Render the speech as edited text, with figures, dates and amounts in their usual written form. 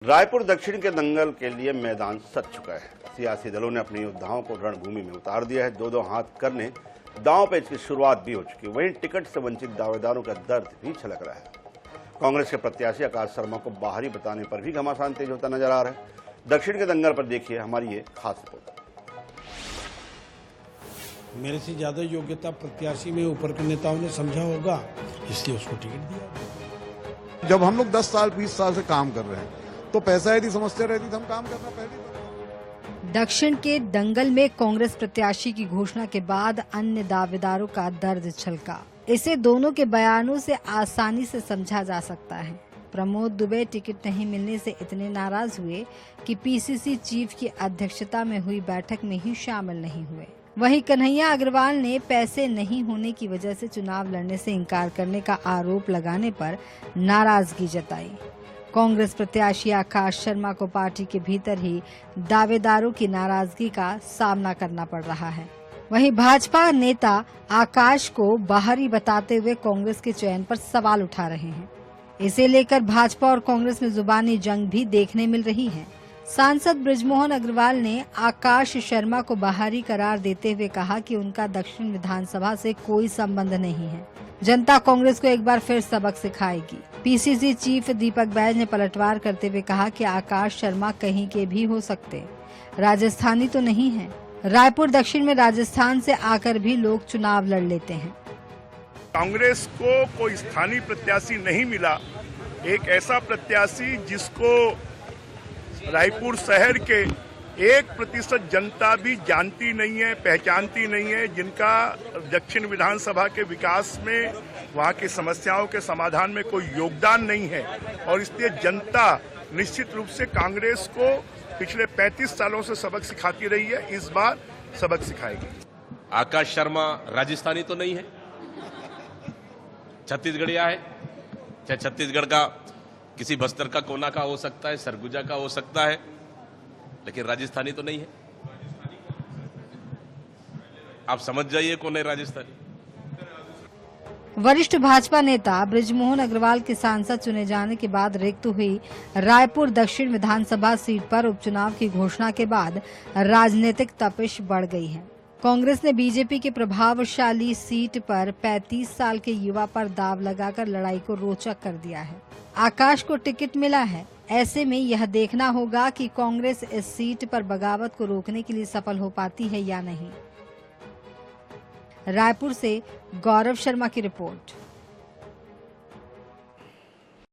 रायपुर दक्षिण के दंगल के लिए मैदान सज चुका है। सियासी दलों ने अपने योद्धाओं को रणभूमि में उतार दिया है। दो हाथ करने दांव पेच की शुरुआत भी हो चुकी है। वहीं टिकट से वंचित दावेदारों का दर्द भी छलक रहा है। कांग्रेस के प्रत्याशी आकाश शर्मा को बाहरी बताने पर भी घमासान तेज होता नजर आ रहा है। दक्षिण के दंगल पर देखिए हमारी ये खास रिपोर्ट। मेरे से ज्यादा योग्यता प्रत्याशी में ऊपर के नेताओं ने समझा होगा, इसलिए उसको टिकट दिया। जब हम लोग 10 साल 20 साल से काम कर रहे हैं तो पैसा यदि समस्या रहती तो हम काम करना पहले। दक्षिण के दंगल में कांग्रेस प्रत्याशी की घोषणा के बाद अन्य दावेदारों का दर्द छलका। इसे दोनों के बयानों से आसानी से समझा जा सकता है। प्रमोद दुबे टिकट नहीं मिलने से इतने नाराज हुए कि पीसीसी चीफ की अध्यक्षता में हुई बैठक में ही शामिल नहीं हुए। वहीं कन्हैया अग्रवाल ने पैसे नहीं होने की वजह से चुनाव लड़ने से इनकार करने का आरोप लगाने पर नाराजगी जताई। कांग्रेस प्रत्याशी आकाश शर्मा को पार्टी के भीतर ही दावेदारों की नाराजगी का सामना करना पड़ रहा है। वहीं भाजपा नेता आकाश को बाहरी बताते हुए कांग्रेस के चयन पर सवाल उठा रहे हैं। इसे लेकर भाजपा और कांग्रेस में जुबानी जंग भी देखने मिल रही है। सांसद बृजमोहन अग्रवाल ने आकाश शर्मा को बाहरी करार देते हुए कहा कि उनका दक्षिण विधानसभा से कोई संबंध नहीं है। जनता कांग्रेस को एक बार फिर सबक सिखाएगी। पीसीसी चीफ दीपक बैज ने पलटवार करते हुए कहा कि आकाश शर्मा कहीं के भी हो सकते, राजस्थानी तो नहीं है। रायपुर दक्षिण में राजस्थान से आकर भी लोग चुनाव लड़ लेते हैं। कांग्रेस को कोई स्थानीय प्रत्याशी नहीं मिला। एक ऐसा प्रत्याशी जिसको रायपुर शहर के 1% जनता भी जानती नहीं है, पहचानती नहीं है, जिनका दक्षिण विधानसभा के विकास में, वहां की समस्याओं के समाधान में कोई योगदान नहीं है। और इसलिए जनता निश्चित रूप से कांग्रेस को पिछले 35 सालों से सबक सिखाती रही है, इस बार सबक सिखाएगी। आकाश शर्मा राजस्थानी तो नहीं है, छत्तीसगढ़िया है। चाहे छत्तीसगढ़ का किसी बस्तर का कोना का हो सकता है, सरगुजा का हो सकता है, लेकिन राजस्थानी तो नहीं है। आप समझ जाइए कौन है राजस्थानी। वरिष्ठ भाजपा नेता बृजमोहन अग्रवाल के सांसद चुने जाने के बाद रिक्त हुई रायपुर दक्षिण विधानसभा सीट पर उपचुनाव की घोषणा के बाद राजनीतिक तपिश बढ़ गई है। कांग्रेस ने बीजेपी के प्रभावशाली सीट पर 35 साल के युवा पर दाव लगाकर लड़ाई को रोचक कर दिया है। आकाश को टिकट मिला है। ऐसे में यह देखना होगा कि कांग्रेस इस सीट पर बगावत को रोकने के लिए सफल हो पाती है या नहीं। रायपुर से गौरव शर्मा की रिपोर्ट।